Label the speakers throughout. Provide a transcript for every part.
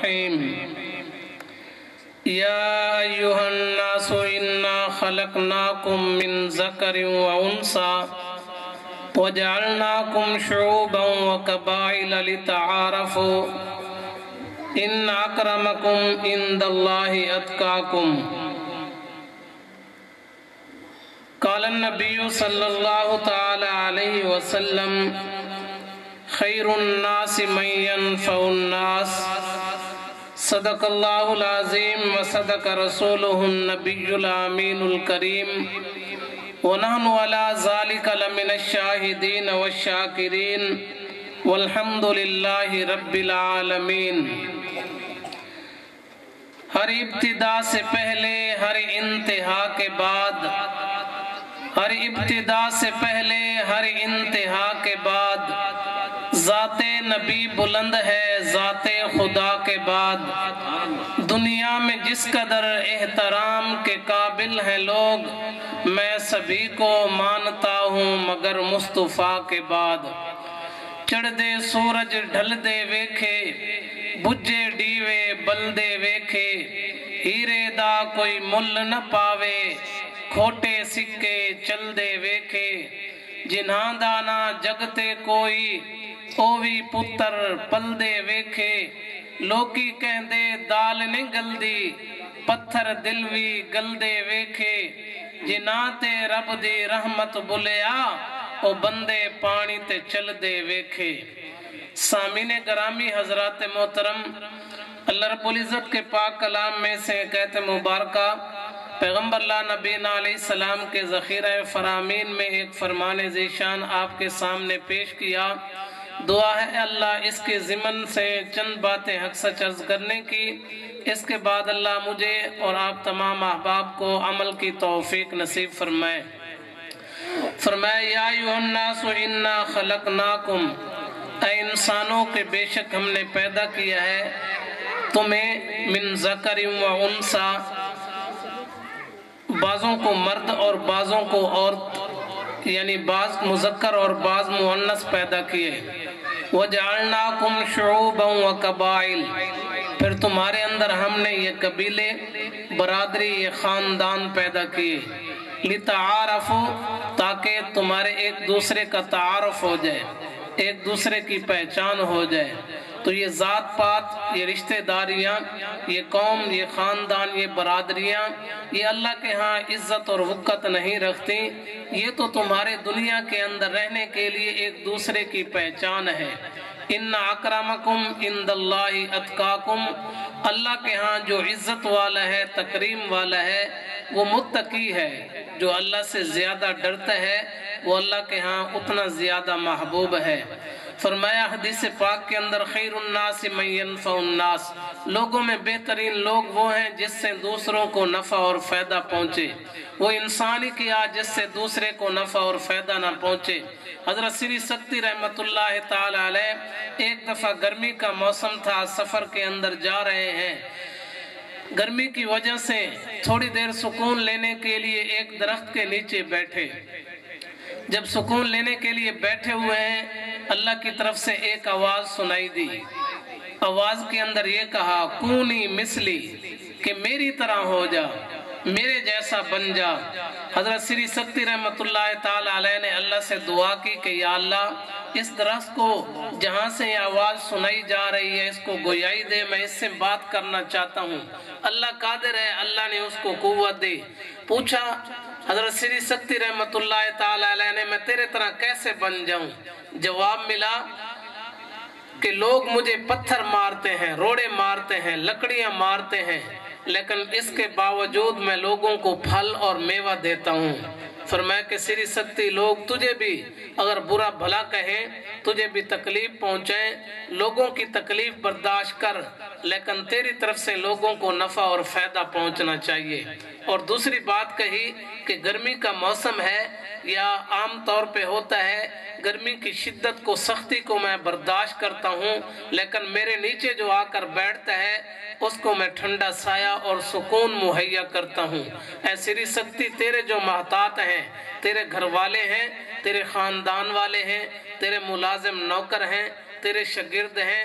Speaker 1: الرحیم یا ایہا الناس انا خلقناکم من ذکر و انثی وجعلناکم شعوبا وقبائل لتعارفوا ان اکرمکم عند اللہ اتقاکم۔ قال النبی صلی اللہ تعالی علیہ وسلم خیر الناس من ينفع الناس، صدق اللہ العظیم وصدق رسولہ النبی الامین الکریم ونحن علی ذلک لمن الشاہدین والشاکرین والحمد للہ رب العالمین۔ ہر ابتدا سے پہلے ہر انتہا کے بعد، ہر ابتدا سے پہلے ہر انتہا کے بعد ذات نبی بلند ہے ذات خدا کے بعد۔ دنیا میں جس قدر احترام کے قابل ہیں لوگ، میں سبھی کو مانتا ہوں مگر مصطفیٰ کے بعد۔ چڑھ دے سورج ڈھل دے ویکھے، بجے ڈیوے بل دے ویکھے، ہیرے دا کوئی مل نہ پاوے، کھوٹے سکے چل دے ویکھے، جنہاں دانا جگتے کوئی اووی پتر پل دے ویکھے، لوکی کہندے دال نہیں گلدی پتھر دل وی گل دے ویکھے، جنہاں تے رب دی رحمت بلیا او بندے پانی تے چل دے ویکھے۔ سامعین گرامی حضرات محترم، اللہ رب العزت کے پاک کلام میں سے کہتے مبارکہ پیغمبر اللہ نبینا علیہ السلام کے ذخیرہ فرامین میں ایک فرمان ذیشان آپ کے سامنے پیش کیا۔ دعا ہے اللہ اس کے ضمن سے چند باتیں حق سچ عرض کرنے کی، اس کے بعد اللہ مجھے اور آپ تمام احباب کو عمل کی توفیق نصیب فرمائے۔ فرمائے یا ایھا الناس انا خلقناکم، اے انسانوں کے بے شک ہم نے پیدا کیا ہے تمہیں من ذکر و انثی، بعضوں کو مرد اور بعضوں کو عورت، یعنی بعض مذکر اور بعض مؤنث پیدا کیے۔ وَجَعَلْنَاكُمْ شُعُوبًا وَقَبَائِلَ، پھر تمہارے اندر ہم نے یہ قبیلے، برادری، یہ خاندان پیدا کیے۔ لِتَعَارَفُوا، تاکہ تمہارے ایک دوسرے کا تعارف ہو جائے، ایک دوسرے کی پہچان ہو جائے۔ تو یہ ذات پات، یہ رشتہ داریاں، یہ قوم، یہ خاندان، یہ برادریاں، یہ اللہ کے ہاں عزت اور وقت نہیں رکھتی، یہ تو تمہارے دنیا کے اندر رہنے کے لیے ایک دوسرے کی پہچان ہے۔ ان اکرمکم عند اللہ اتقاکم، اللہ کے ہاں جو عزت والا ہے، تکریم والا ہے، وہ متقی ہے۔ جو اللہ سے زیادہ ڈرتا ہے وہ اللہ کے ہاں اتنا زیادہ محبوب ہے۔ فرمایا حدیث پاک کے اندر خیر الناس من ينفع الناس، لوگوں میں بہترین لوگ وہ ہیں جس سے دوسروں کو نفع اور فائدہ پہنچے، وہ انسان ہی کیا جس سے دوسرے کو نفع اور فائدہ نہ پہنچے۔ حضرت سری سکتی رحمت اللہ تعالی علیہ ایک دفعہ گرمی کا موسم تھا، سفر کے اندر جا رہے ہیں، گرمی کی وجہ سے تھوڑی دیر سکون لینے کے لیے ایک درخت کے نیچے بیٹھے۔ جب سکون لینے کے لیے بیٹھے ہوئے ہیں، اللہ کی طرف سے ایک آواز سنائی دی۔ آواز کے اندر یہ کہا کونی مثلی، کہ میری طرح ہو جا، میرے جیسا بن جا۔ حضرت سری سکتی رحمت اللہ تعالی علیہ نے اللہ سے دعا کی کہ یا اللہ اس درخت کو جہاں سے یہ آواز سنائی جا رہی ہے اس کو گویائی دے، میں اس سے بات کرنا چاہتا ہوں۔ اللہ قادر ہے، اللہ نے اس کو قوت دی۔ پوچھا حضرت سری سکتی رحمت اللہ تعالی علیہ نے میں تیرے طرح کیسے بن جاؤں؟ جواب ملا کہ لوگ مجھے پتھر مارتے ہیں، روڑے مارتے ہیں، لکڑیاں مارتے ہیں، لیکن اس کے باوجود میں لوگوں کو پھل اور میوہ دیتا ہوں۔ فرمایا کہ سری سکتی لوگ تجھے بھی اگر برا بھلا کہیں، تجھے بھی تکلیف پہنچائیں، لوگوں کی تکلیف برداشت کر، لیکن تیری طرف سے لوگوں کو نفع اور فائدہ پہنچنا چاہیے۔ اور دوسری بات کہی کہ گرمی کا موسم ہے یا عام طور پہ ہوتا ہے، گرمی کی شدت کو، سختی کو میں برداشت کرتا ہوں، لیکن میرے نیچے جو آ کر بیٹھتا ہے اس کو میں ٹھنڈا سایہ اور سکون مہیا کرتا ہوں۔ اے سری سکتی تیرے جو محتاط ہیں، تیرے گھر والے ہیں، تیرے خاندان والے ہیں، تیرے ملازم نوکر ہیں، تیرے شاگرد ہیں،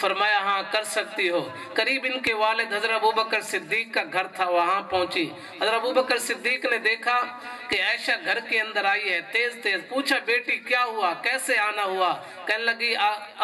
Speaker 1: فرمایا ہاں کر سکتی ہو۔ قریب ان کے والد حضرت ابوبکر صدیق کا گھر تھا، وہاں پہنچی۔ حضرت ابوبکر صدیق نے دیکھا کہ عائشہ گھر کے اندر آئی ہے، تیز تیز پوچھا بیٹی کیا ہوا، کیسے آنا ہوا؟ کہنے لگی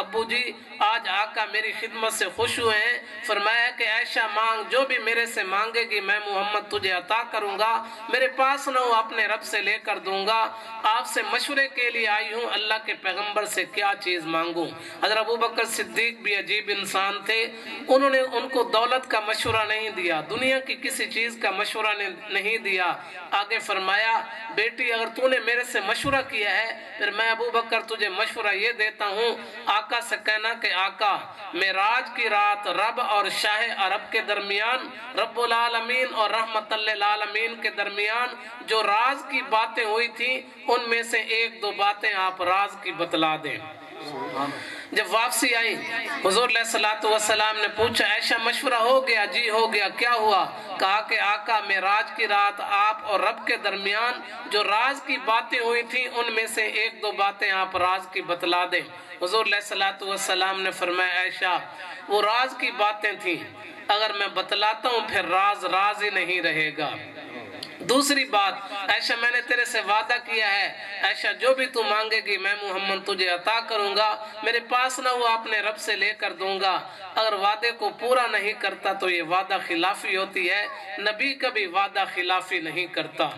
Speaker 1: ابو جی آج آقا میری خدمت سے خوش ہوئے ہیں، فرمایا کہ عائشہ مانگ، جو بھی میرے سے مانگے گی میں محمد تجھے عطا کروں گا، میرے پاس نہ ہو اپنے رب سے لے کر دوں گا، آپ سے مشورے کے لیے آئی ہوں اللہ کے پیغمبر سے کیا چیز مانگوں۔ حضرت ابوبکر صدیق بھی عجیب انسان تھے، انہوں نے ان کو دولت کا مشورہ نہیں دیا، دنیا کی کسی چیز کا مشورہ نہیں دیا۔ آگے فرمایا بیٹی اگر تو نے میرے سے مشورہ کیا ہے پھر میں ابوبکر تجھے مشورہ یہ دیتا ہوں، آقا سے کہنا کہ آقا معراج کی رات رب اور شاہ عرب کے درمیان، رب العالمین اور رحمت للعالمین کے درمیان جو راز کی باتیں ہوئی تھیں ان میں سے ایک دو باتیں آپ راز کی بتلا دیں۔ جب واپسی آئی حضور علیہ السلام نے پوچھا عائشہ مشورہ ہو گیا؟ جی ہو گیا، کیا ہوا؟ کہا کہ آقا معراج کی رات آپ اور رب کے درمیان جو راز کی باتیں ہوئی تھیں ان میں سے ایک دو باتیں آپ راز کی بتلا دیں۔ حضور علیہ السلام نے فرمایا عائشہ وہ راز کی باتیں تھیں، اگر میں بتلاتا ہوں پھر راز راز ہی نہیں رہے گا۔ دوسری بات عائشہ میں نے تیرے سے وعدہ کیا ہے، عائشہ جو بھی تو مانگے گی میں محمد تجھے عطا کروں گا، میرے پاس نہ ہوا اپنے رب سے لے کر دوں گا۔ اگر وعدے کو پورا نہیں کرتا تو یہ وعدہ خلافی ہوتی ہے، نبی کبھی وعدہ خلافی نہیں کرتا۔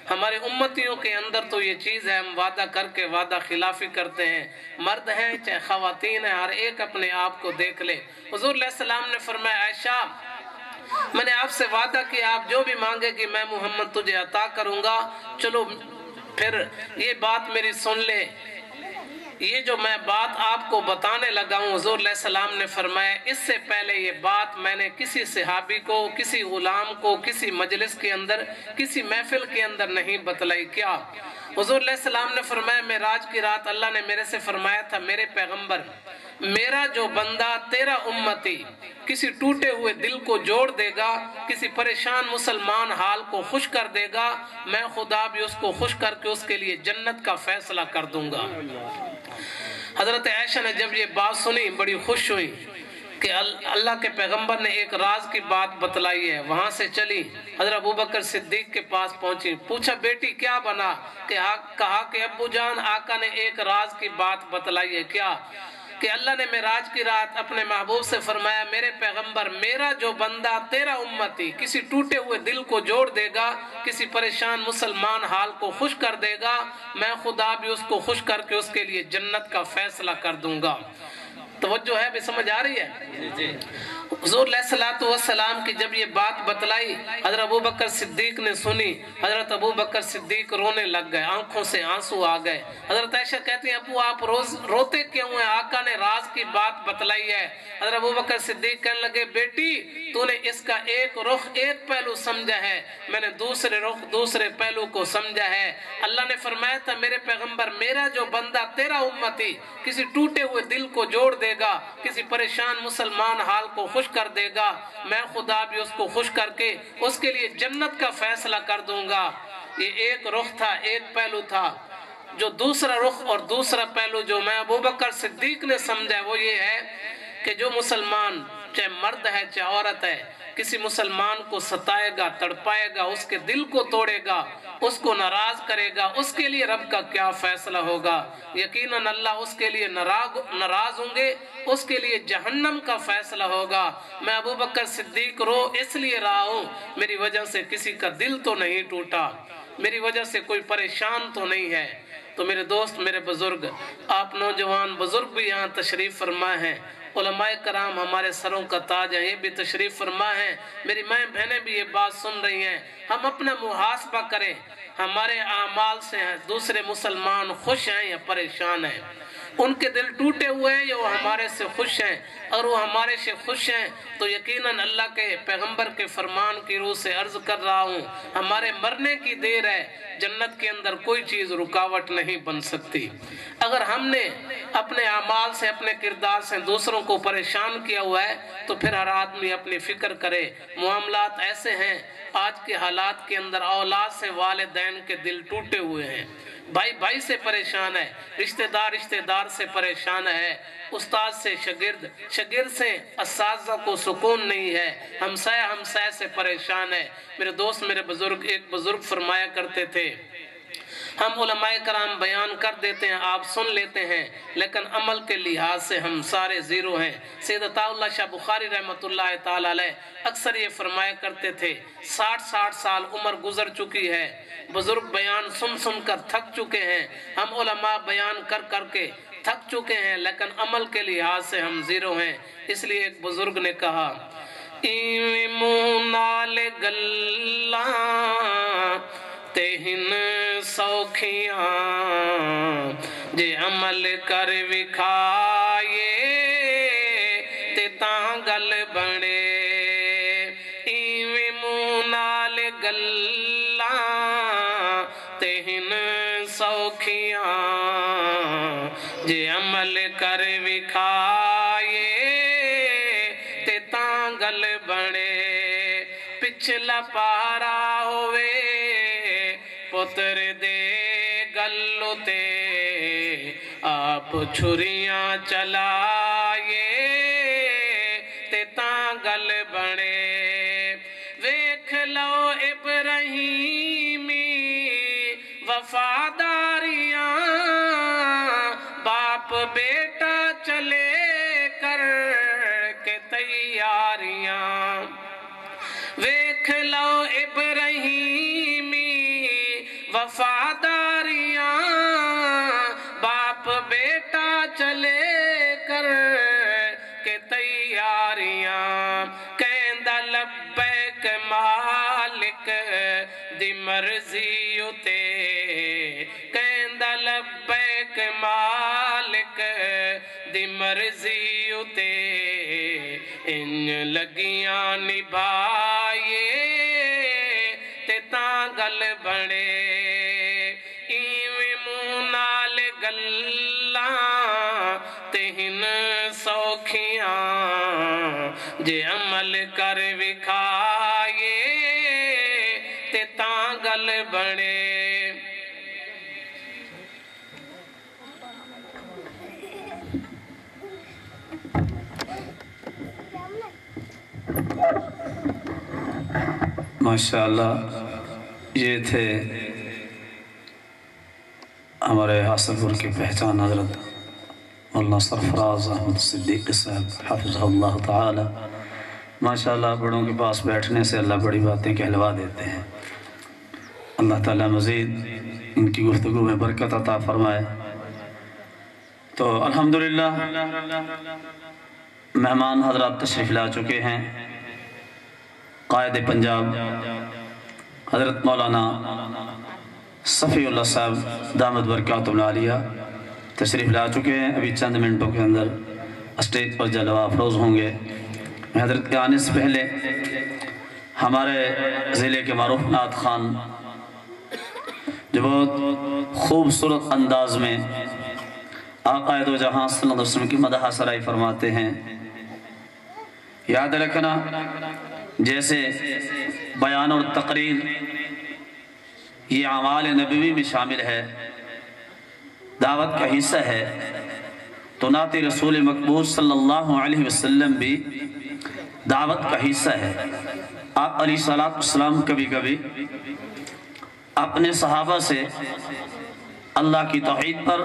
Speaker 1: ہمارے امتیوں کے اندر تو یہ چیز ہے، ہم وعدہ کر کے وعدہ خلافی کرتے ہیں، مرد ہیں چاہے خواتین ہیں، ہر ایک اپنے آپ کو دیکھ لے۔ حضور علیہ السلام نے فرمایا عائشہ میں نے آپ سے وعدہ کیا آپ جو بھی مانگے گی میں محمد تجھے عطا کروں گا، چلو پھر یہ بات میری سن لے، یہ جو میں بات آپ کو بتانے لگا ہوں۔ حضور علیہ السلام نے فرمایا اس سے پہلے یہ بات میں نے کسی صحابی کو، کسی غلام کو، کسی مجلس کے اندر، کسی محفل کے اندر نہیں بتلائی۔ کیا؟ حضور علیہ السلام نے فرمایا معراج کی رات اللہ نے میرے سے فرمایا تھا میرے پیغمبر میرا جو بندہ تیرا امتی کسی ٹوٹے ہوئے دل کو جوڑ دے گا، کسی پریشان مسلمان حال کو خوش کر دے گا، میں خدا بھی اس کو خوش کر کے اس کے لیے جنت کا فیصلہ کر دوں گا۔ حضرت عائشہ نے جب یہ بات سنی بڑی خوش ہوئی کہ اللہ کے پیغمبر نے ایک راز کی بات بتلائی ہے۔ وہاں سے چلی حضرت ابوبکر صدیق کے پاس پہنچی، پوچھا بیٹی کیا بنا؟ کہا کہ ابو جان آقا نے ایک راز کی بات بتلائی ہے۔ کیا؟ کہ اللہ نے معراج کی رات اپنے محبوب سے فرمایا میرے پیغمبر میرا جو بندہ تیرا امتی کسی ٹوٹے ہوئے دل کو جوڑ دے گا، کسی پریشان مسلمان حال کو خوش کر دے گا، میں خدا بھی اس کو خوش کر کے اس کے لیے جنت کا فیصلہ کر دوں گا۔ توجہ ہے بھی سمجھ آ رہی ہے؟ حضور علیہ السلام کی جب یہ بات بتلائی حضرت ابوبکر صدیق نے سنی، حضرت ابوبکر صدیق رونے لگ گئے، آنکھوں سے آنسو آ گئے۔ حضرت عائشہ کہتی ہیں ابو آپ روتے کیوں ہیں؟ آقا نے راز کی بات بتلائی ہے۔ حضرت ابوبکر صدیق کہنے لگے بیٹی تو نے اس کا ایک رخ ایک پہلو سمجھا ہے، میں نے دوسرے رخ دوسرے پہلو کو سمجھا ہے۔ اللہ نے فرمایا تھا میرے پیغمبر میرا جو بندہ تیرا امتی کسی ٹوٹے ہوئے دل کو جوڑ دے گا، کسی پریشان مسلمان حال کو خوش کر دے گا، میں خدا بھی اس کو خوش کر کے اس کے لیے جنت کا فیصلہ کر دوں گا۔ یہ ایک رخ تھا، ایک پہلو تھا۔ جو دوسرا رخ اور دوسرا پہلو جو میں ابوبکر صدیق نے سمجھا وہ یہ ہے کہ جو مسلمان چاہے مرد ہے چاہے عورت ہے کسی مسلمان کو ستائے گا، تڑپائے گا، اس کے دل کو توڑے گا، اس کو ناراض کرے گا، اس کے لیے رب کا کیا فیصلہ ہوگا؟ یقیناً اللہ اس کے لیے ناراض ہوں گے، اس کے لیے جہنم کا فیصلہ ہوگا۔ میں ابوبکر صدیق رو اس لیے رہا ہوں میری وجہ سے کسی کا دل تو نہیں ٹوٹا، میری وجہ سے کوئی پریشان تو نہیں ہے۔ تو میرے دوست میرے بزرگ آپ نوجوان بزرگ بھی یہاں تشریف فرما ہیں، علماء کرام ہمارے سروں کا تاج ہیں، یہ بھی تشریف فرما ہیں، میری مائیں بہنیں بھی یہ بات سن رہی ہیں۔ ہم اپنا محاسبہ کریں ہمارے اعمال سے دوسرے مسلمان خوش ہیں یا پریشان ہیں، ان کے دل ٹوٹے ہوئے ہیں یا وہ ہمارے سے خوش ہیں؟ اور وہ ہمارے سے خوش ہیں تو یقیناً اللہ کے پیغمبر کے فرمان کی روح سے عرض کر رہا ہوں ہمارے مرنے کی دیر ہے، جنت کے اندر کوئی چیز رکاوٹ نہیں بن سکتی۔ اگر ہم نے اپنے اعمال سے اپنے کردار سے دوسروں کو پریشان کیا ہوا ہے تو پھر ہر آدمی اپنی فکر کرے۔ معاملات ایسے ہیں آج کے حالات کے اندر اولاد سے والدین کے دل ٹوٹے ہوئے ہیں، بھائی بھائی سے پریشان ہے، رشتہ دار سے پریشان ہے، استاد سے شاگرد، شاگرد سے اساتذہ کو سکون نہیں ہے، ہمسایہ سے پریشان ہے۔ میرے دوست، میرے بزرگ، ایک بزرگ فرمایا کرتے تھے، ہم علماء کرام بیان کر دیتے ہیں، آپ سن لیتے ہیں، لیکن عمل کے لحاظ سے ہم سارے زیرو ہیں۔ سید عطا اللہ شاہ بخاری رحمۃ اللہ تعالی علیہ اکثر یہ فرمایا کرتے تھے، 60 سال عمر گزر چکی ہے، بزرگ بیان سن کر تھک چکے ہیں، ہم علماء بیان کر کے تھک چکے ہیں، لیکن عمل کے لحاظ سے ہم زیرو ہیں۔ اس لیے ایک بزرگ نے کہا، ایویں منہ نال گلاں تہن سوکھیاں جے عمل کر وکھائے تے تاں گل بنے، ایویں منہ نال گلاں تہن سوکھیاں جے عمل کر وکھائے تے تاں گل بنے، پچھلا پارا ہوئے پتر دے گلو تے آپ چھریاں چلائے تے تاں گل بنے، ویکھ لو ابراہیمی وفاداریاں باپ بیٹا چلے کر کے تیاریاں، ویکھ لو ابراہیمی وفاداریاں باپ بیٹا چلے کر کے تیاریاں، کہندا لبیک مالک دی مرضی اتے، کہندا لبیک مالک دی مرضی اتے، ان لگیاں نبھائیے تے تاں گل بنے، ایویں منہ نال گلاں تہن سوکھیاں جے عمل کر وکھائیے تے تاں گل بنے۔
Speaker 2: ماشاءاللہ، یہ تھے ہمارے حاصل پور کی پہچان حضرت مولانا سرفراز احمد صدیقی صاحب حفظہ اللہ تعالی۔ ماشاءاللہ، بڑوں کے پاس بیٹھنے سے اللہ بڑی باتیں کہلوا دیتے ہیں۔ اللہ تعالیٰ مزید ان کی گفتگو میں برکت عطا فرمائے۔ تو الحمدللہ مہمان حضرات تشریف لا چکے ہیں۔ قائد پنجاب حضرت مولانا صفی اللہ صاحب دامت برکاتہ العالیہ تشریف لا چکے ہیں، ابھی چند منٹوں کے اندر اسٹیج پر جلوہ افروز ہوں گے۔ حضرت کے آنے سے پہلے ہمارے ضلع کے معروف نعت خان جو بہت خوبصورت انداز میں آقا دو جہاں صلی اللہ علیہ وسلم کی مدح سرائی فرماتے ہیں، یاد رکھنا جیسے بیان اور تقریر یہ اعمال نبوی میں شامل ہے، دعوت کا حصہ ہے، تو نعت رسول مقبول صلی اللہ علیہ وسلم بھی دعوت کا حصہ ہے۔ آپ علیہ السلام کبھی کبھی اپنے صحابہ سے اللہ کی توحید پر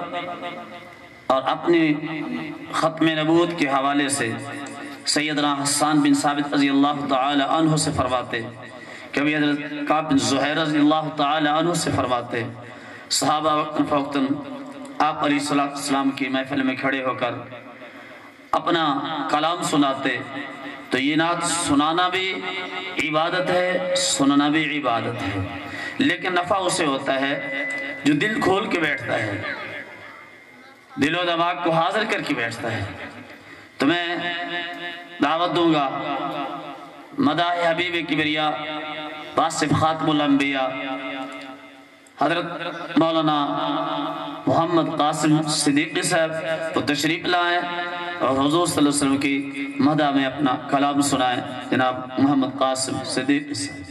Speaker 2: اور اپنی ختم نبوت کے حوالے سے سیدنا حسان بن ثابت رضی اللہ تعالی عنہ سے فرماتے، کبھی حضرت کعب بن زہیر رضی اللہ تعالی عنہ سے فرماتے۔ صحابہ وقتاً فوقتاً آپ علیہ السلام کی محفل میں کھڑے ہو کر اپنا کلام سناتے، تو یہ نعت سنانا بھی عبادت ہے، سننا بھی عبادت ہے، لیکن نفع اسے ہوتا ہے جو دل کھول کے بیٹھتا ہے، دل و دماغ کو حاضر کر کے بیٹھتا ہے۔ تو میں دعوت دوں گا مداح حبیب کبریا واصف خاتم الانبیاء حضرت مولانا محمد قاسم صدیقی صاحب کو تشریف لائیں اور حضور صلی اللہ علیہ وسلم کی مدح میں اپنا کلام سنائیں۔ جناب محمد قاسم صدیقی صاحب۔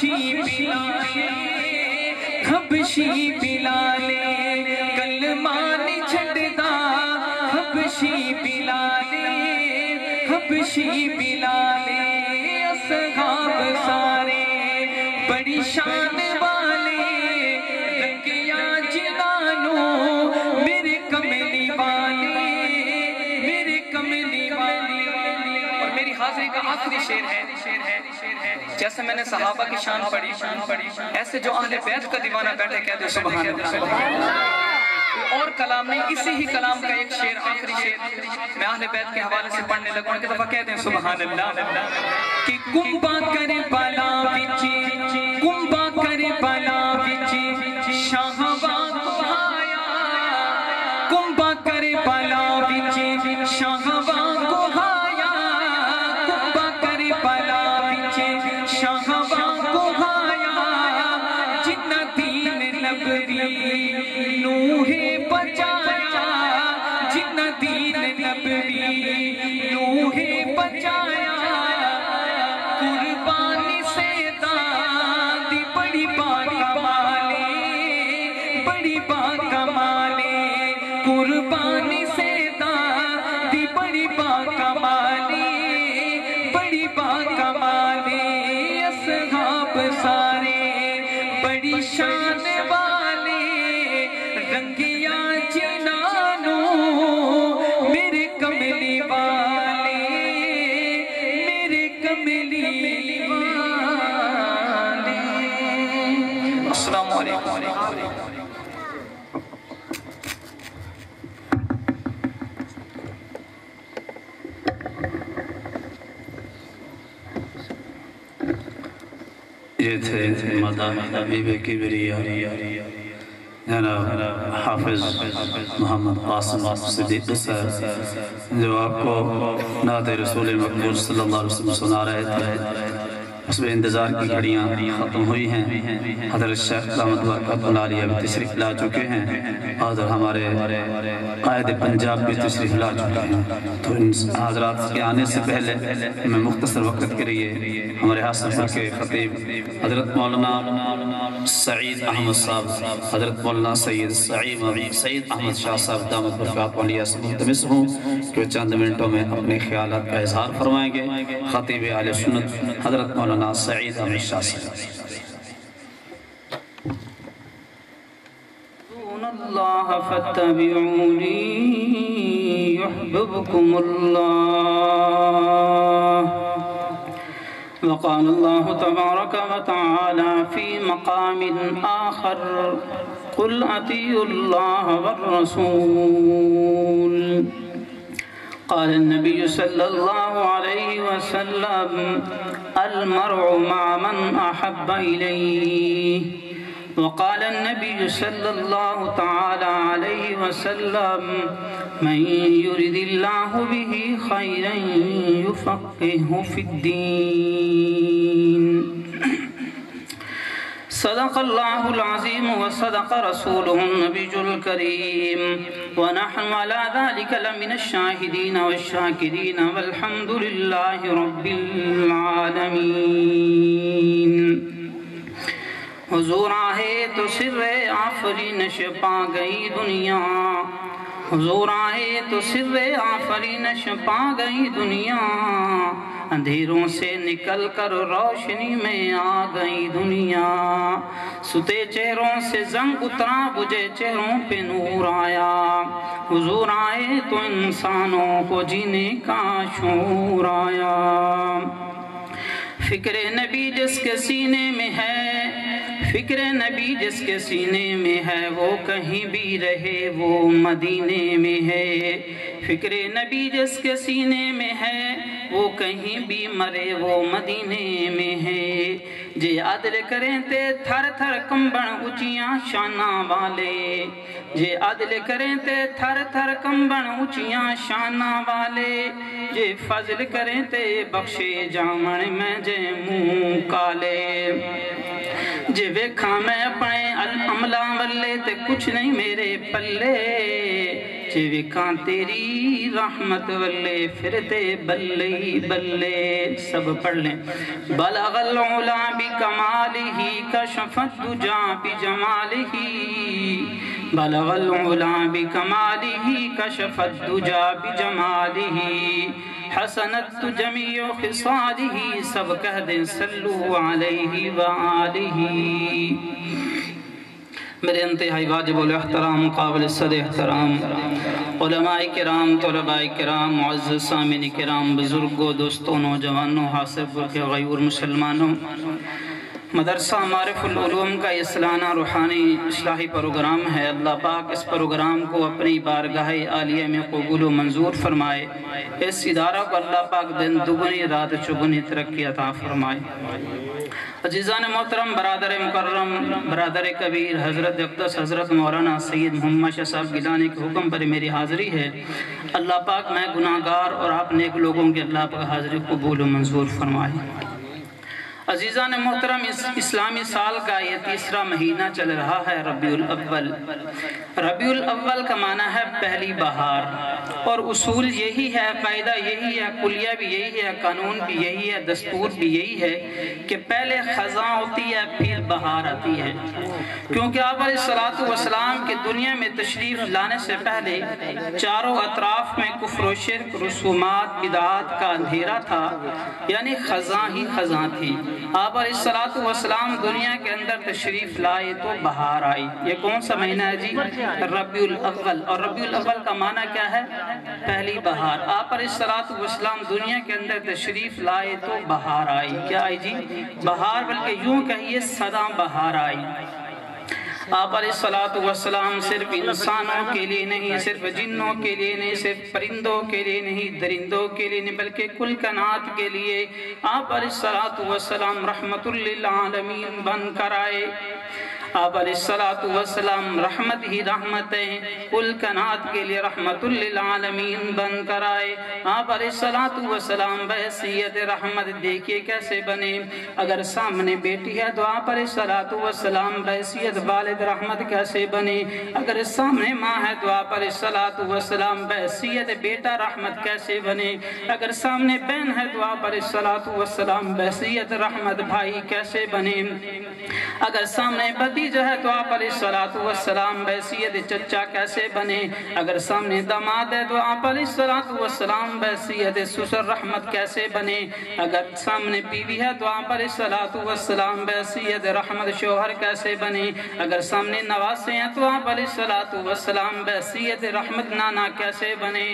Speaker 3: حبشی بلالے حبشی بلالے کلمہ نہیں چھڑدا حبشی بلالے حبشی بلالے اصحاب سارے بڑی شان والے رنگیا جنانوں میرے کملی والے میرے کملی والے. اور میری حاضری کا آخری شعر ہے جیسے میں نے صحابہ کی شان پڑھی ایسے جو اہل بیت کا دیوانہ بیٹھے کہہ دے سبحان اللہ. اور کلام نہیں اسی ہی کلام کا ایک شعر آخری شعر میں اہل بیت کے حوالے سے پڑھنے لگوں کہ دفعہ کہہ دیں سبحان اللہ کہ کنبا کربلا وچ کنبا کربلا وچ شاہواں کو آیا کنبا کربلا وچ شاہواں کو آیا کنبا کربلا وچ شاہواں کو آیا جنہ دین نبوی نوح بچایا جنہ دین نبوی نوح بچایا قربانی سے دادی بڑی باکمالے بڑی باکمالے قربانی سے دادی بڑی باکمالے بڑی باکمالے اصحاب سارے بڑی شان والے رنگیا جنانوں میرے کملی والے میرے کملی والے. السلام علیکم.
Speaker 2: یہ تھے مداح حبیب کبریا جناب حافظ محمد قاسم صدیق صاحب جو آپ کو نعت رسول مقبول صلی اللہ علیہ وسلم سنا رہے تھے. اس میں انتظار کی گھڑیاں ختم ہوئی ہیں. حضرت شیخ دامت برکاتہ العالیہ بھی تشریف لا چکے ہیں اور ہمارے قائد پنجاب بھی تشریف لا چکے ہیں. تو ان حضرات کے آنے سے پہلے میں مختصر وقت کے لیے ہمارے حاصل کے خطیب حضرت مولانا سعید احمد صاحب حضرت مولانا سعید احمد شاہ صاحب دامت برکاتہ العالیہ سے ملتمس ہوں کہ چند منٹوں میں اپنے خیالات کا اظہار فرمائیں گے. خطیب اہل سنت حضرت مولانا سعید احمد شاہ صاحب.
Speaker 4: اللہ فاتبعونی یحببکم اللہ. وقال الله تبارك وتعالى في مقام آخر قل أطيعوا الله والرسول. قال النبي صلى الله عليه وسلم المرء مع من أحب إليه. وقال النبي صلى الله تعالى عليه وسلم من يرد الله به خيرا يفقهه في الدين. صدق الله العظيم وصدق رسوله النبي الكريم ونحن على ذلك لمن الشاهدين والشاكرين والحمد لله رب العالمين. حضور آئے تو سر آفرینش پا گئی دنیا. حضور آئے تو سر آفرینش پا گئی دنیا. اندھیروں سے نکل کر روشنی میں آ گئی دنیا. ستے چہروں سے زنگ اترا بجھے چہروں پہ نور آیا. حضور آئے تو انسانوں کو جینے کا شعور آیا. فکر نبی جس کے سینے میں ہے فکر نبی جس کے سینے میں ہے وہ کہیں بھی رہے وہ مدینے میں ہے. فکر نبی جس کے سینے میں ہے وہ کہیں بھی مرے وہ مدینے میں ہے. جے عدل کریں تے تھر تھر کمبن اچیاں شانہ والے. جے عدل کریں تے تھر تھر کمبن اچیاں شانہ والے. جے فضل کریں تے بخشے جامن میں جے منہ کالے. جے ویکھاں میں اپنے عملہ والے تے کچھ نہیں میرے پلے. چوکاں تیری رحمت والے پھرتے بلے بلے. سب پڑھ لیں. بلغ العلا بکمالہ کشف الدجا بجمالہ. بلغ العلا بکمالہ کشف الدجا بجمالہ. حسنت جمیع خصالہ. سب کہہ دیں صلو علیہ وآلہ. میرے انتہائی واجب الاحترام قابل صد احترام علماء کرام، طلباء کرام، معزز سامعین کرام، بزرگوں، دوستوں، نوجوانوں، حاصل کے غیور مسلمانوں، مدرسہ معارف العلوم کا یہ سالانہ روحانی اصلاحی پروگرام ہے. اللہ پاک اس پروگرام کو اپنی بارگاہ عالیہ میں قبول و منظور فرمائے. اس ادارہ کو اللہ پاک دن دگنی رات چگنی ترقی عطا فرمائے. عزیزان محترم، برادر مکرم، برادر کبیر، حضرت اقدس حضرت مولانا سید محمد شاہ صاحب گیلانی کے حکم پر میری حاضری ہے. اللہ پاک میں گناہگار اور آپ نیک لوگوں کے اللہ پاک حاضری قبول و منظور فرمائے. عزیزان محترم، اس اسلامی سال کا یہ تیسرا مہینہ چل رہا ہے ربیع الاول. ربیع الاول کا معنی ہے پہلی بہار، اور اصول یہی ہے، قاعدہ یہی ہے، کلیہ بھی یہی ہے، قانون بھی یہی ہے، دستور بھی یہی ہے کہ پہلے خزاں ہوتی ہے پھر بہار آتی ہے. کیونکہ آپ علیہ الصلوۃ والسلام کے دنیا میں تشریف لانے سے پہلے چاروں اطراف میں کفر و شرک، رسومات، بدعات کا اندھیرا تھا، یعنی خزاں ہی خزاں تھی. آپ علیہ الصلوۃ والسلام دنیا کے اندر تشریف لائے تو بہار آئی. یہ کون سا مہینہ ہے جی؟ ربیع الاول. اور ربیع الاول کا معنی کیا ہے؟ پہلی بہار. آپ علیہ الصلوۃ والسلام دنیا کے اندر تشریف لائے تو بہار آئی. کیا آئی جی؟ بہار، بلکہ یوں کہیے سدا بہار آئی. آپ علیہ الصلوۃ والسلام صرف انسانوں کے لیے نہیں، صرف جنوں کے لیے نہیں، صرف پرندوں کے لیے نہیں، درندوں کے لیے نہیں، بلکہ کل کائنات کے لیے آپ علیہ الصلوۃ والسلام رحمت للعالمین بن کر آئے. آپ علیہ الصلوۃ والسلام رحمت ہی رحمتیں کل کائنات کے لیے رحمت للعالمین بن کر آئے. آپ علیہ الصلوۃ والسلام بحیثیت رحمت دیکھیے کیسے بنے. اگر سامنے بیٹی ہے تو آپ علیہ الصلوۃ والسلام بحیثیت والد رحمت کیسے بنے. اگر سامنے ماں ہے تو آپ علیہ الصلوۃ والسلام بحیثیت بیٹا رحمت کیسے بنے. اگر سامنے بہن ہے تو آپ علیہ الصلوۃ والسلام بحیثیت رحمت بھائی کیسے بنے. اگر سامنے بھتیجا ہے تو آپ علیہ الصلوۃ والسلام بحیثیت چچا کیسے بنے. اگر سامنے داماد ہے تو آپ علیہ الصلوۃ والسلام بحیثیت سسر رحمت کیسے بنے. اگر سامنے بیوی ہے تو آپ علیہ الصلوۃ والسلام بحیثیت رحمت شوہر کیسے بنے. اگر سامنے نواسے ہیں تو آپ علیہ الصلوۃ والسلام بحیثیت رحمت نانا کیسے بنے.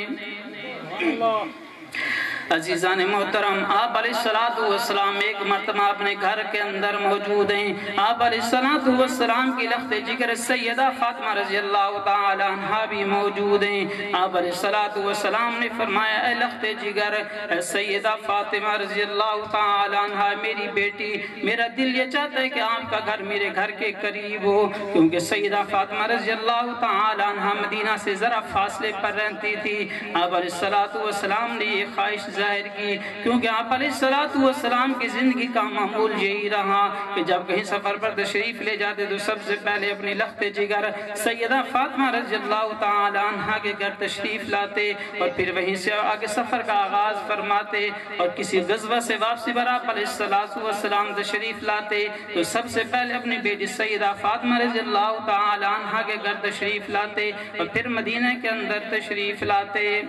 Speaker 4: عزیزان محترم، آپ علیہ الصلوۃ والسلام ایک مرتبہ اپنے گھر کے اندر موجود ہیں. آپ علیہ الصلوۃ والسلام کی لخت جگر سیدہ فاطمہ رضی اللہ تعالی عنہا بھی موجود ہیں. آپ علیہ الصلوۃ والسلام نے فرمایا اے لخت جگر، اے سیدہ فاطمہ رضی اللہ تعالی عنہا، میری بیٹی، میرا دل یہ چاہتا ہے کہ آپ کا گھر میرے گھر کے قریب ہو. کیونکہ سیدہ فاطمہ رضی اللہ تعالی عنہا مدینہ سے ذرا فاصلے پر رہتی تھی. آپ علیہ الصلوۃ والسلام نے یہ خواہش ظاہر کی، کیونکہ آپ علیہ الصلوۃ والسلام کی زندگی کا معمول یہی رہا کہ جب کہیں سفر پر تشریف لے جاتے تو سب سے پہلے اپنی لخت جگر سیدہ فاطمہ رضی اللہ تعالی عنہا کے گھر تشریف لاتے اور پھر وہیں سے آگے سفر کا آغاز فرماتے. اور کسی غزوہ سے واپسی پر آپ علیہ الصلوۃ والسلام تشریف لاتے تو سب سے پہلے اپنی بیٹی سیدہ فاطمہ رضی اللہ تعالی عنہا کے گھر تشریف لاتے اور پھر مدینہ کے اندر تشریف لاتے.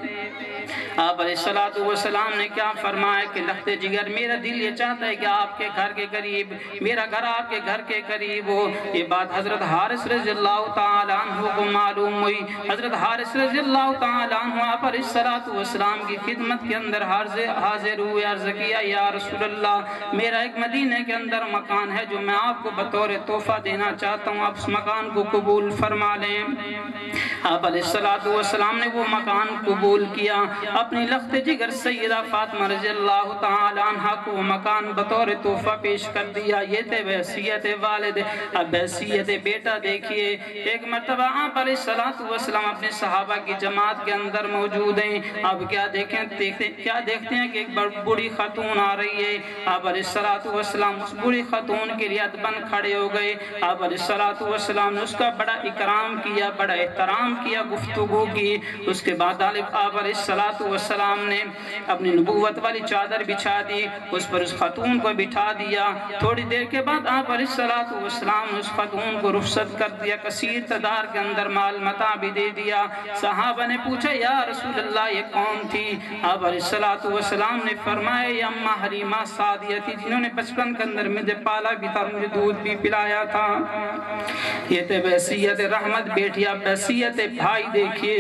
Speaker 4: آپ علیہ الصلوۃ والسلام نے کیا فرمایا کہ لخت جگر، میرا دل یہ چاہتا ہے کہ آپ کے گھر کے قریب، میرا گھر آپ کے گھر کے قریب ہو. یہ بات حضرت حارث رضی اللہ تعالی عنہ کو معلوم ہوئی. حضرت حارث رضی اللہ تعالی عنہ آپ علیہ الصلوۃ والسلام کی خدمت کے اندر حاضر ہوئے. عرض کیا یا رسول اللہ، میرا ایک مدینہ کے اندر مکان ہے جو میں آپ کو بطور تحفہ دینا چاہتا ہوں، آپ اس مکان کو قبول فرما لیں. آپ علیہ الصلوۃ والسلام نے وہ مکان قبول کیا. اپنی لخت جگر سیدہ فاطمہ رضی اللہ تعالی عنہ کو مکان بطور تحفہ پیش کر دیا. یہ تھے بحیثیت والد. اب بحیثیت بیٹا دیکھیے. ایک مرتبہ آپ علیہ السلام اپنے صحابہ کی جماعت کے اندر موجود ہیں. اب کیا دیکھتے ہیں کہ ایک بڑی خاتون آ رہی ہے. آپ علیہ السلام اس بڑی خاتون کے لیے ادبن کھڑے ہو گئے. آپ علیہ السلام نے اس کا بڑا اکرام کیا, بڑا احترام کیا, گفتگو کی. اس کے بعد آپ علیہ السلام نے اپنی نبوت والی چادر بچھا دی, اس پر اس خاتون کو بٹھا دیا. تھوڑی دیر کے بعد آپ علیہ السلام نے اس خاتون کو رخصت کر دیا. کثیر تعداد کے اندر مال متاع بھی دے دیا. صحابہ نے پوچھا یا رسول اللہ یہ کون تھی؟ آپ علیہ السلام نے فرمایا یہ اماں حلیمہ سعدیہ تھی, جنہوں نے بچپن کے اندر مجھے پالا بھی تھا, مجھے دودھ بھی پلایا تھا. یہ تھے بحیثیت رحمت بیٹیا. بحیثیت بھائی دیکھیے.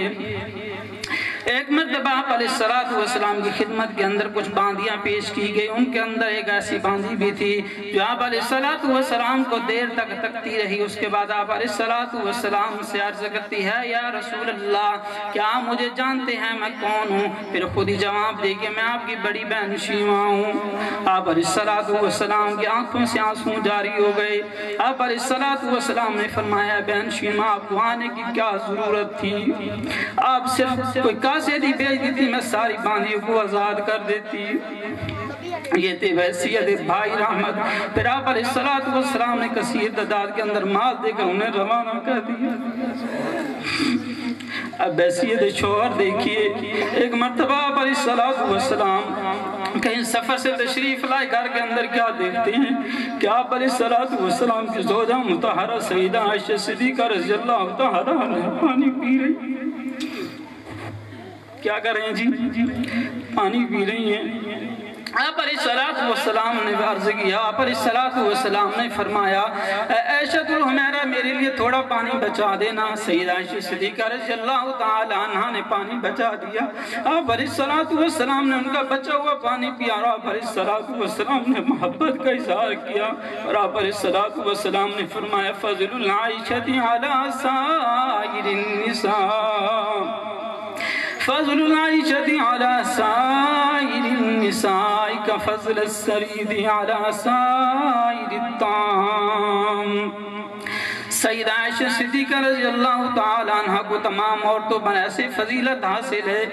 Speaker 4: ایک مرتبہ آپ علیہ السلام کی خدمت کے اندر کچھ باندیاں پیش کی گئی. ان کے اندر ایک ایسی باندی بھی تھی جو آپ علیہ السلام کو دیر تک تکتی رہی. اس کے بعد آپ علیہ السلام سے عرض کرتی ہے یا رسول اللہ کیا آپ مجھے جانتے ہیں میں کون ہوں؟ پھر خود ہی جواب دے کہ میں آپ کی بڑی بہن شیما ہوں. آپ علیہ السلام کی آنکھوں سے آنسو جاری ہو گئے. آپ علیہ السلام نے فرمایا بہن شیما آپ کو آنے کی کیا ضرورت تھی؟ آپ صرف کوئی سے دی بیچ دی تھی, میں ساری باندیوں کو آزاد کر دیتی. یہ تھی بحیثیت بھائی رحمت. پھر آپ علیہ السلام نے کثیر تعداد کے اندر مال دے کر انہیں روانہ کر دیا. اب بحیثیت شوہر دیکھیے. ایک مرتبہ آپ علیہ السلام کہیں سفر سے تشریف لائے. گھر کے اندر کیا دیکھتے ہیں کہ آپ علیہ السلام کی زوجہ مطہرہ سیدہ عائشہ صدیقہ رضی اللہ تعالی عنہا پانی پی رہی. کیا کر رہے ہیں جی؟ پانی پی رہی ہیں. آپ علیہ السلام نے عرض کیا. آپ علیہ السلام نے فرمایا عائشہ الحمیرہ میرے لیے تھوڑا پانی بچا دینا. سیدہ عائشہ صدیقہ رضی اللہ تعالی عنہا نے پانی بچا دیا. آپ علیہ السلام نے ان کا بچا ہوا پانی پیا اور آپ علیہ السلام نے محبت کا اظہار کیا. اور آپ علیہ السلام نے فرمایا فضل العائشہ علی سائر النساء, فضل العائشة على سائر النساء كفضل السريد على سائر الطعام. سیدہ عائشہ صدیقہ رضی اللہ تعالی عنہ کو تمام عورتوں پر ایسے فضیلت حاصل ہے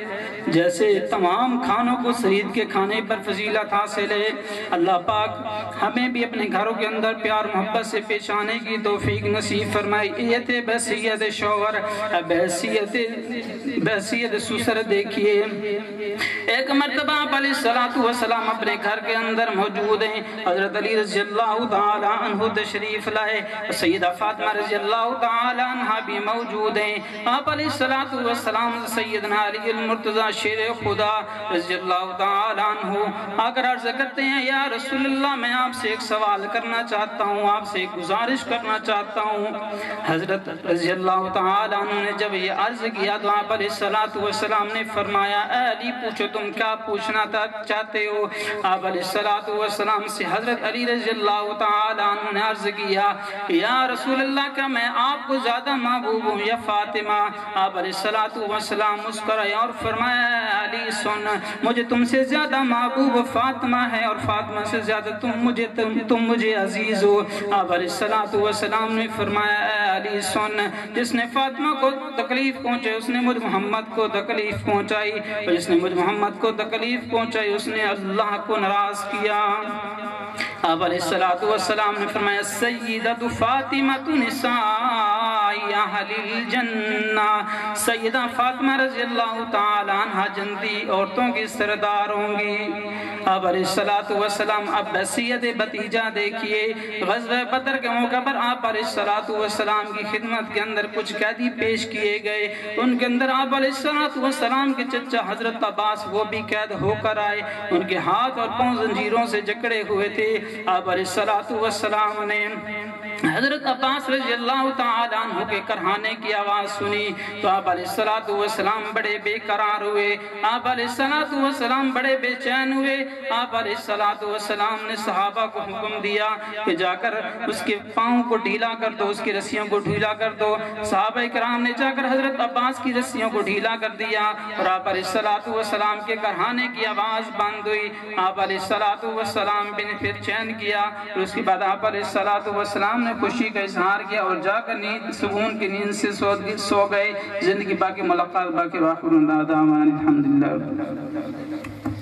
Speaker 4: جیسے تمام کھانوں کو سرید کے کھانے پر فضیلت حاصل ہے. اللہ پاک ہمیں بھی اپنے گھروں کے اندر پیار محبت سے پیش آنے کی توفیق نصیب فرمائے. یہ تھے بحیثیت شوہر. بحیثیت سسر دیکھیے. ایک مرتبہ آپ علیہ السلام اپنے گھر کے اندر موجود ہیں. حضرت علی رضی اللہ تعالی عنہ تشریف لائے. سیدہ فاطمہ رضی اللہ تعالی عنہ بھی موجود ہیں. آپ علیہ السلام سیدنا علی المرتضی شیر خدا رضی اللہ تعالی عنہ اگر عرض کرتے ہیں یا رسول اللہ میں آپ سے ایک سوال کرنا چاہتا ہوں, آپ سے ایک گزارش کرنا چاہتا ہوں. حضرت رضی اللہ تعالی عنہ نے جب یہ عرض کیا تو آپ علیہ السلام نے فرمایا اے علی پوچھو تم کیا پوچھنا چاہتے ہو؟ آپ علیہ السلام سے حضرت علی رضی اللہ تعالی عنہ نے عرض کیا یا رسول اللہ کیا میں آپ کو زیادہ محبوب ہوں یا فاطمہ؟ آپ علیہ السلام مسکرائے اور فرمایا علی سن مجھے تم سے زیادہ محبوب فاطمہ ہے اور فاطمہ سے زیادہ تم مجھے عزیز ہو. آپ علیہ السلام نے فرمایا اے علی سن جس نے فاطمہ کو تکلیف پہنچائی اس نے مجھ محمد کو تکلیف پہنچائی, اور جس نے مجھ محمد کو تکلیف پہنچائی اس نے اللہ کو ناراض کیا. آپ علیہ السلام نے فرمایا سیدہ فاطمہ نساء اہل الجنہ, سیدہ فاطمہ رضی اللہ تعالی عنہ جنتی عورتوں کی سردار ہوں گی. آپ علیہ السلام اب بحیثیت بھتیجا دیکھیے. غزوہ بدر کے موقع پر آپ علیہ السلام کی خدمت کے اندر کچھ قیدی پیش کیے گئے. ان کے اندر آپ علیہ السلام کے چچا حضرت عباس وہ بھی قید ہو کر آئے. ان کے ہاتھ اور پاؤں زنجیروں سے جکڑے ہوئے تھے. آپ علیہ السلام نے حضرت عباس رضی اللہ تعالیٰ عنہ کے کرہانے کی آواز سنی تو آپ علیہ السلام بڑے بے قرار ہوئے، آپ علیہ السلام بڑے بے چین ہوئے۔ آپ علیہ السلام نے صحابہ کو حکم دیا کہ جا کر اس کے پاؤں کو ڈھیلا کر دو، اس کی رسیوں کو ڈھیلا کر دو۔ صحابہ کرام نے جا کر حضرت عباس کی رسیوں کو ڈھیلا کر دیا اور آپ علیہ السلام کے کرہانے کی آواز بند ہوئی۔ آپ علیہ السلام نے پھر چین کیا اور اس کے بعد آپ علیہ السلام نے خوشی کا اظہار کیا اور جا کر سکون کی نیند سے سو گئے۔ زندگی باقی، ملاقات باقی، وآخر دعوانا الحمدللہ۔